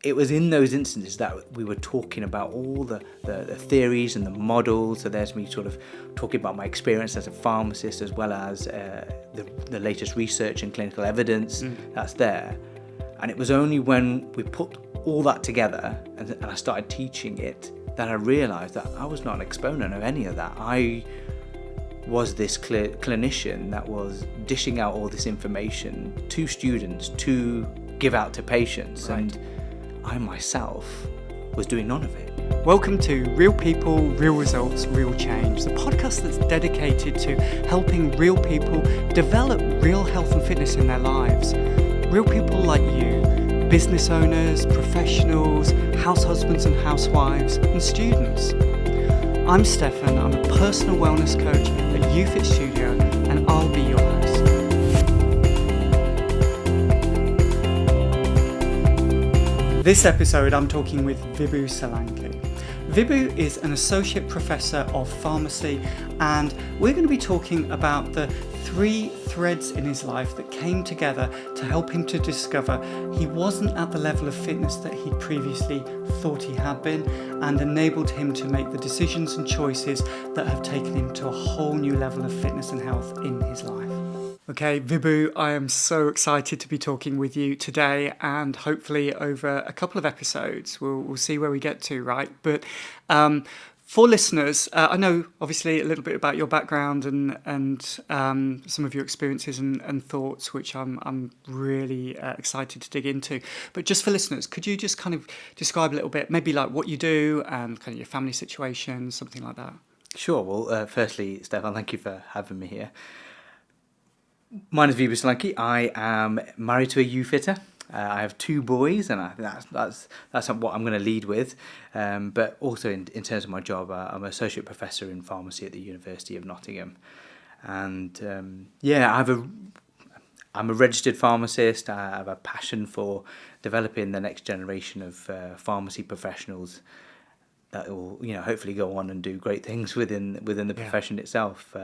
It was in those instances that we were talking about all the theories and the models. So there's me sort of talking about my experience as a pharmacist, as well as the latest research and clinical evidence that's there. And it was only when we put all that together and I started teaching it that I realised that I was not an exponent of any of that. I was this clinician that was dishing out all this information to students to give out to patients. Right. And I myself was doing none of it. Welcome to Real People, Real Results, Real Change, the podcast that's dedicated to helping real people develop real health and fitness in their lives. Real people like you, business owners, professionals, house husbands and housewives, and students. I'm Stefan, I'm a personal wellness coach at UFit Studio, and I'll be your host. This episode, I'm talking with Vibhu Solanki. Vibhu is an associate professor of pharmacy, and we're going to be talking about the 3 threads in his life that came together to help him to discover he wasn't at the level of fitness that he previously thought he had been, and enabled him to make the decisions and choices that have taken him to a whole new level of fitness and health in his life. Okay, Vibhu, I am so excited to be talking with you today, and hopefully over a couple of episodes we'll see where we get to, right? But for listeners, I know obviously a little bit about your background and some of your experiences and thoughts, which I'm really excited to dig into. But just for listeners, could you just kind of describe a little bit, maybe like what you do and kind of your family situation, something like that? Sure. Well, firstly, Stefan, thank you for having me here. My name is Vibhu Solanki. I am married to a UFitter. I have 2 boys, and I think that's what I'm going to lead with. But also in terms of my job, I'm an associate professor in pharmacy at the University of Nottingham. And I'm a registered pharmacist. I have a passion for developing the next generation of pharmacy professionals that will, hopefully go on and do great things within the profession itself.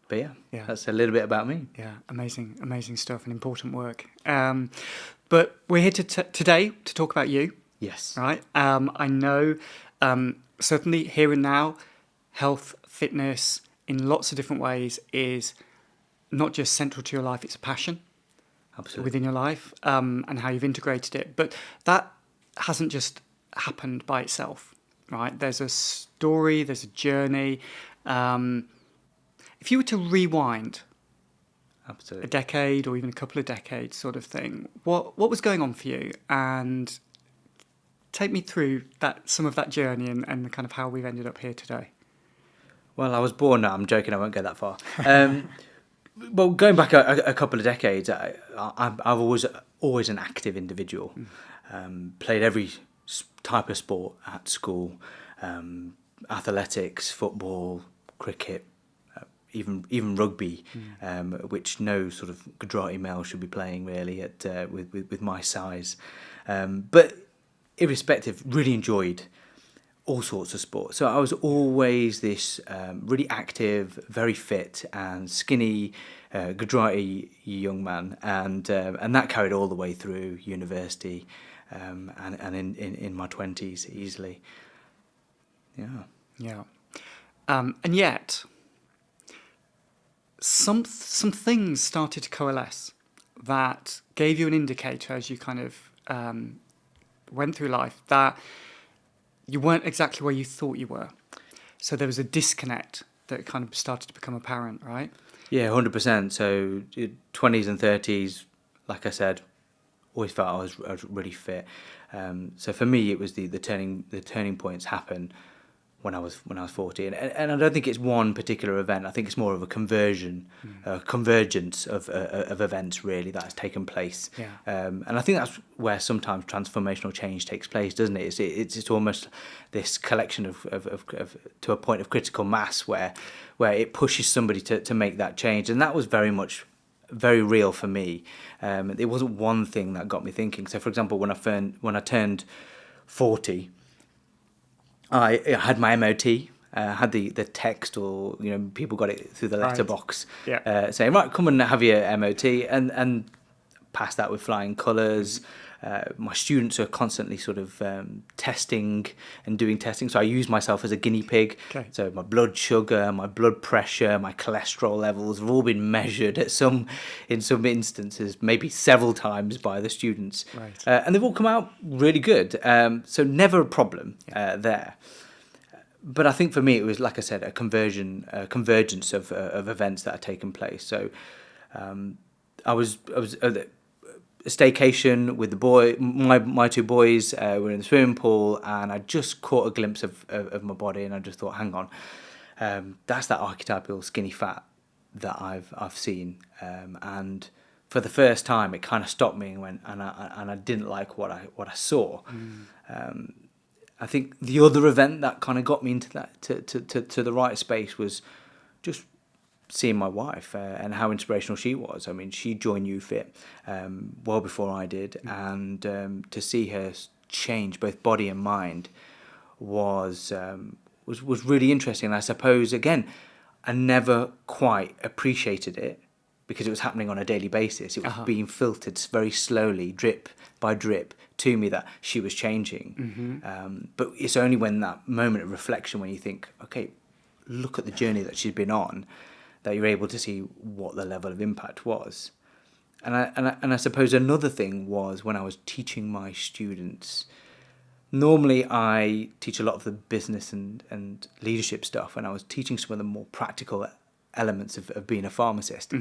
But yeah, that's a little bit about me. Yeah, amazing stuff and important work. But we're here today to talk about you. Yes. Right. I know certainly here and now, health, fitness in lots of different ways is not just central to your life, it's a passion. Absolutely. Within your life, and how you've integrated it. But that hasn't just happened by itself, right? There's a story, there's a journey. If you were to rewind Absolutely. a decade or even a couple of decades sort of thing, what was going on for you? And take me through some of that journey and kind of how we've ended up here today. Well, I was born, no, I'm joking, I won't go that far. Well, going back a couple of decades, I've always an active individual. Played every type of sport at school, athletics, football, cricket, even rugby, which no sort of Gujarati male should be playing really with my size. But irrespective, really enjoyed all sorts of sports. So I was always this really active, very fit and skinny Gujarati young man, and that carried all the way through university, and in my 20s easily. Yeah. And yet, some things started to coalesce that gave you an indicator as you kind of went through life that you weren't exactly where you thought you were. So there was a disconnect that kind of started to become apparent, right? Yeah, 100%. So 20s and 30s, like I said, always felt I was really fit. So for me, it was the turning points happen when I was 40, and I don't think it's one particular event. I think it's more of a convergence of events really that has taken place. Yeah. And I think that's where sometimes transformational change takes place, doesn't it? It's almost this collection of to a point of critical mass where it pushes somebody to make that change, and that was very real for me. It wasn't one thing that got me thinking. So, for example, when I turned 40. I had my MOT, had the text, or people got it through the letterbox, saying, right, come and have your MOT, and passed that with flying colours. My students are constantly sort of testing and doing testing, so I use myself as a guinea pig. Okay. So my blood sugar, my blood pressure, my cholesterol levels have all been measured in some instances, maybe several times by the students. Right. And they've all come out really good. So never a problem there. But I think for me it was, like I said, a convergence of events that had taken place. So I was a staycation with my two boys. Were in the swimming pool, and I just caught a glimpse of my body, and I just thought, hang on, that's that archetypal skinny fat that I've seen, and for the first time it kind of stopped me and went, and I didn't like what I saw. I think the other event that kind of got me into that to the right space was just seeing my wife and how inspirational she was. I mean, she joined UFit well before I did, and to see her change both body and mind was really interesting. And I suppose, again, I never quite appreciated it because it was happening on a daily basis. It was being filtered very slowly, drip by drip, to me that she was changing. But it's only when that moment of reflection, when you think, okay, look at the journey that she's been on, that you're able to see what the level of impact was. And I suppose another thing was when I was teaching my students. Normally I teach a lot of the business and leadership stuff, and I was teaching some of the more practical elements of being a pharmacist.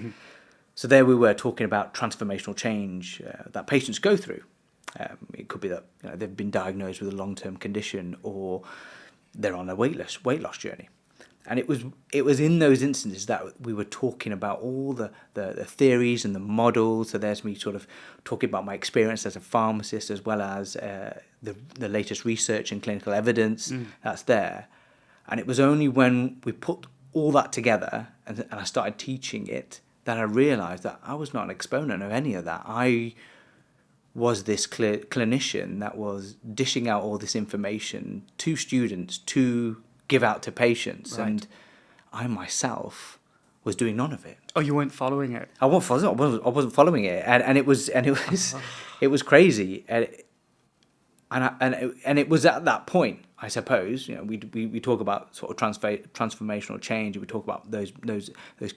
So there we were talking about transformational change that patients go through. It could be that they've been diagnosed with a long-term condition, or they're on a weight loss journey. And it was in those instances that we were talking about all the theories and the models. So there's me sort of talking about my experience as a pharmacist, as well as the latest research and clinical evidence that's there. And it was only when we put all that together and I started teaching it that I realised that I was not an exponent of any of that. I was this clinician that was dishing out all this information to students to give out to patients, right. And I myself was doing none of it. Oh, you weren't following it? I wasn't following it, and it was crazy, and it was at that point, I suppose. We talk about sort of transformational change. We talk about those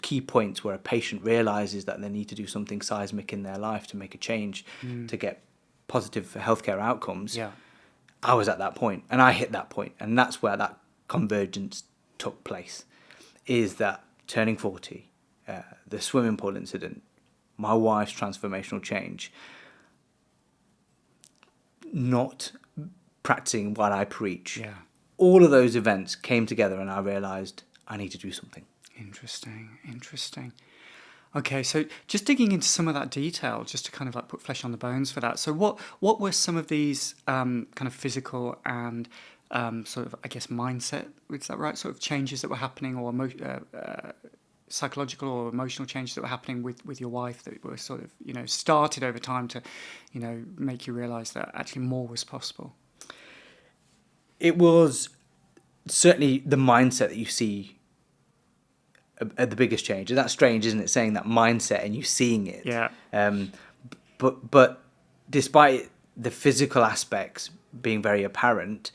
key points where a patient realizes that they need to do something seismic in their life to make a change to get positive healthcare outcomes. Yeah, I was at that point, and I hit that point, and that's where that convergence took place. Is that turning 40, the swimming pool incident, my wife's transformational change, not practicing what I preach. Yeah. All of those events came together and I realised I need to do something. Interesting. Okay, so just digging into some of that detail, just to kind of like put flesh on the bones for that. So what were some of these kind of physical and sort of, I guess, mindset, is that right, sort of changes that were happening, or psychological or emotional changes that were happening with your wife that were sort of, started over time to, make you realise that actually more was possible? It was certainly the mindset that you see at the biggest change. And that's strange, isn't it, saying that mindset and you seeing it. Yeah. But despite the physical aspects being very apparent,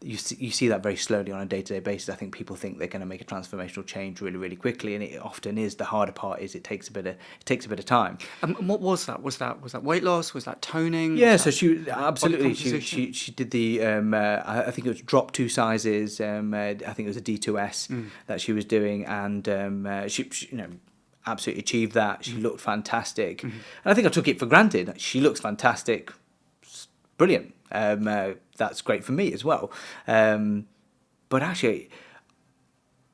you see that very slowly on a day-to-day basis. I think people think they're going to make a transformational change really, really quickly, and it often is. The harder part is it takes a bit of time. And what was that? Was that weight loss? Was that toning? Yeah, so she absolutely she did the I think it was drop 2 sizes. I think it was a D2S that she was doing, and she absolutely achieved that. She looked fantastic, and I think I took it for granted. She looks fantastic, brilliant. That's great for me as well. But actually,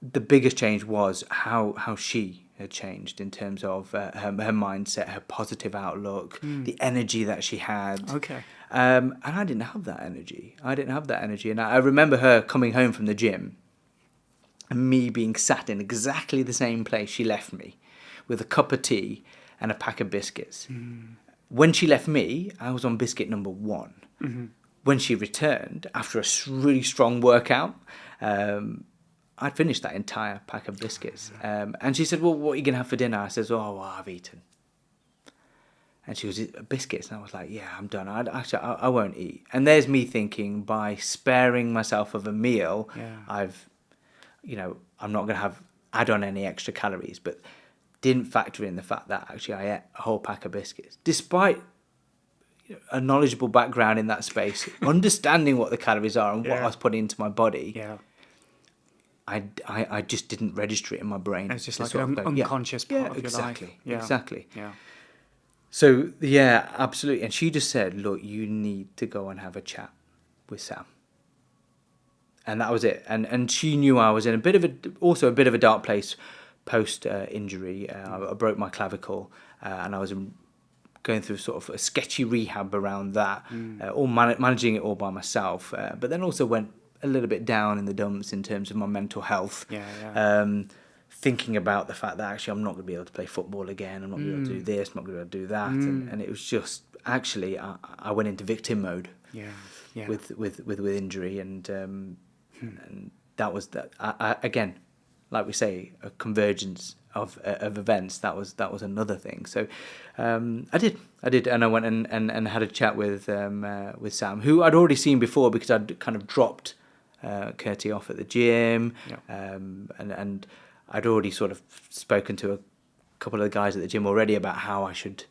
the biggest change was how she had changed in terms of her mindset, her positive outlook, the energy that she had. Okay. And I didn't have that energy. And I remember her coming home from the gym and me being sat in exactly the same place she left me, with a cup of tea and a pack of biscuits. When she left me, I was on biscuit number 1. When she returned, after a really strong workout, I'd finished that entire pack of biscuits. And she said, well, what are you going to have for dinner? I said, I've eaten. And she was, biscuits. And I was like, yeah, I'm done. I won't eat. And there's me thinking, by sparing myself of a meal, I'm not going to add on any extra calories. But didn't factor in the fact that actually I ate a whole pack of biscuits. Despite a knowledgeable background in that space, understanding what the calories are and what I was putting into my body, I just didn't register it in my brain. It's just like an unconscious part of your life. Exactly. Yeah. So, yeah, absolutely. And she just said, look, you need to go and have a chat with Sam. And that was it. And she knew I was in a bit of a dark place post-injury. I broke my clavicle and I was going through sort of a sketchy rehab around that, all managing it all by myself. But then also went a little bit down in the dumps in terms of my mental health. Thinking about the fact that actually I'm not going to be able to play football again, I'm not going to be able to do this, I'm not going to be able to do that, and it was just actually I went into victim mode with injury, and that was that. Again, like we say, a convergence of events. That was another thing. So I did, and I went and had a chat with Sam, who I'd already seen before because I'd kind of dropped Curtie off at the gym, and I'd already sort of spoken to a couple of the guys at the gym already about how I should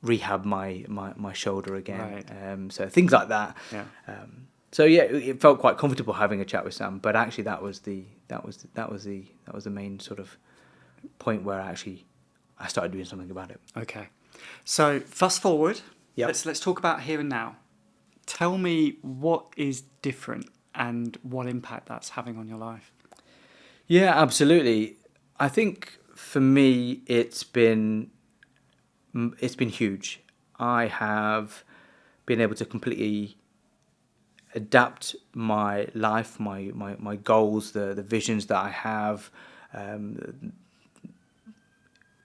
rehab my shoulder again. Right. So things like that. Yeah. So yeah, it felt quite comfortable having a chat with Sam. But actually, that was the main sort of point where I started doing something about it. Okay. So fast forward. Yep. Let's talk about here and now. Tell me what is different and what impact that's having on your life. Yeah, absolutely. I think for me, it's been huge. I have been able to completely adapt my life, my goals, the visions that I have,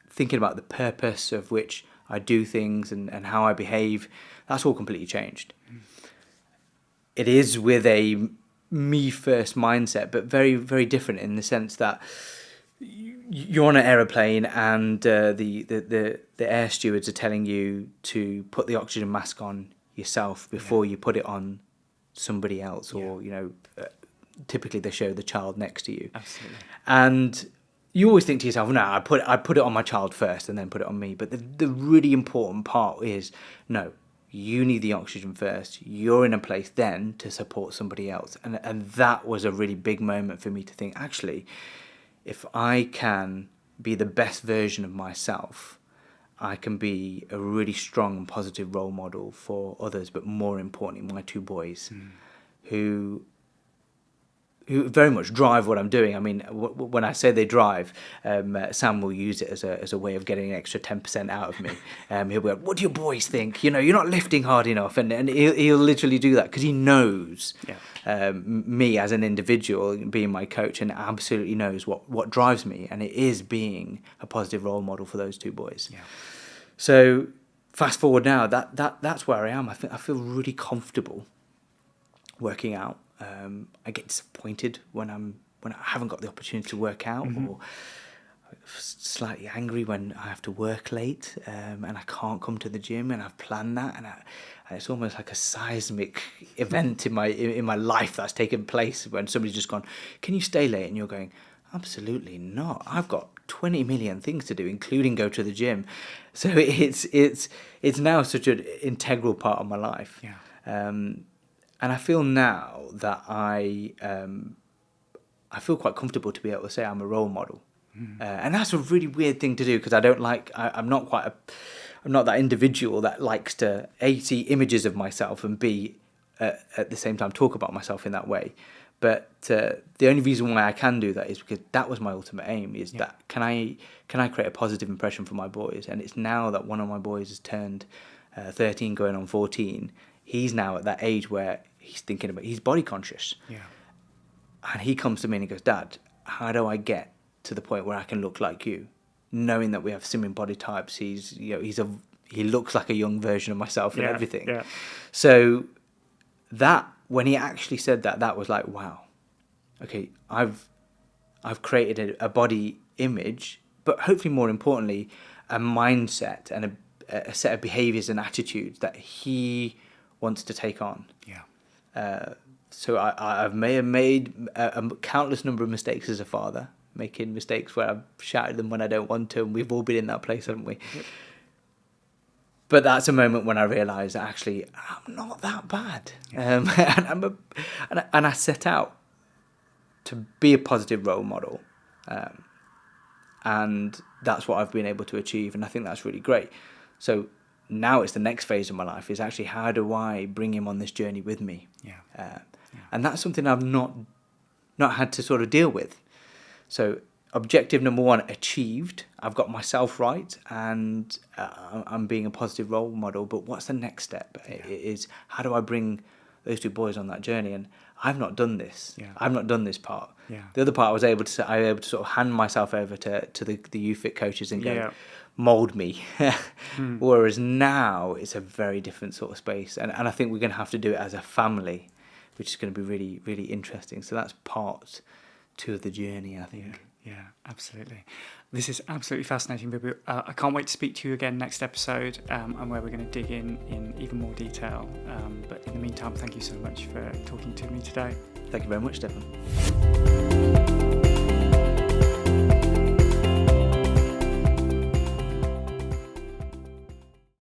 thinking about the purpose of which I do things and how I behave. That's all completely changed. It is with a me first mindset, but very, very different in the sense that you're on an aeroplane and the air stewards are telling you to put the oxygen mask on yourself before you put it on somebody else, or typically they show the child next to you. Absolutely. And you always think to yourself, no, I put it on my child first and then put it on me. But the really important part is, no, you need the oxygen first. You're in a place then to support somebody else. And that was a really big moment for me to think, actually, if I can be the best version of myself, I can be a really strong and positive role model for others, but more importantly, my two boys, who very much drive what I'm doing. I mean, when I say they drive, Sam will use it as a way of getting an extra 10% out of me. He'll be like, what do your boys think? You're not lifting hard enough. And he'll literally do that because he knows me as an individual, being my coach, and absolutely knows what drives me. And it is being a positive role model for those two boys. Yeah. So fast forward now, that's where I am. I feel really comfortable working out. I get disappointed when I haven't got the opportunity to work out, or slightly angry when I have to work late and I can't come to the gym, and I've planned that, and it's almost like a seismic event in my life that's taken place when somebody's just gone, can you stay late? And you're going, absolutely not. I've got 20 million things to do, including go to the gym. So it's now such an integral part of my life. Yeah. And I feel now that I feel quite comfortable to be able to say I'm a role model. And that's a really weird thing to do because I'm not that individual that likes to A, see images of myself, and B, at the same time talk about myself in that way. But the only reason why I can do that is because that was my ultimate aim, is that can I create a positive impression for my boys? And it's now that one of my boys has turned 13 going on 14. He's now at that age where he's thinking about, he's body conscious. Yeah. And he comes to me and he goes, Dad, how do I get to the point where I can look like you? Knowing that we have similar body types, he looks like a young version of myself and everything. Yeah. So that, when he actually said that was like, wow, okay, I've created a body image, but hopefully more importantly, a mindset and a set of behaviours and attitudes that he wants to take on. So I may have made a countless number of mistakes as a father, making mistakes where I've shouted them when I don't want to, and we've all been in that place, haven't we? Yep. But that's a moment when I realised that actually I'm not that bad, and I set out to be a positive role model, and that's what I've been able to achieve, and I think that's really great. So now it's the next phase of my life, is actually how do I bring him on this journey with me? And that's something I've not had to sort of deal with. So objective number 1 achieved. I've got myself right, and I'm being a positive role model. But what's the next step? Is how do I bring those 2 boys on that journey? And I've not done this. I've not done this part. The other part I was able to sort of hand myself over to the UFIT coaches and go, mould me. Whereas now it's a very different sort of space, and I think we're going to have to do it as a family, which is going to be really, really interesting. So that's part 2 of the journey, I think. Yeah, absolutely. This is absolutely fascinating, Vibhu. I can't wait to speak to you again next episode, and where we're going to dig in even more detail. But in the meantime, thank you so much for talking to me today. Thank you very much, Stefan.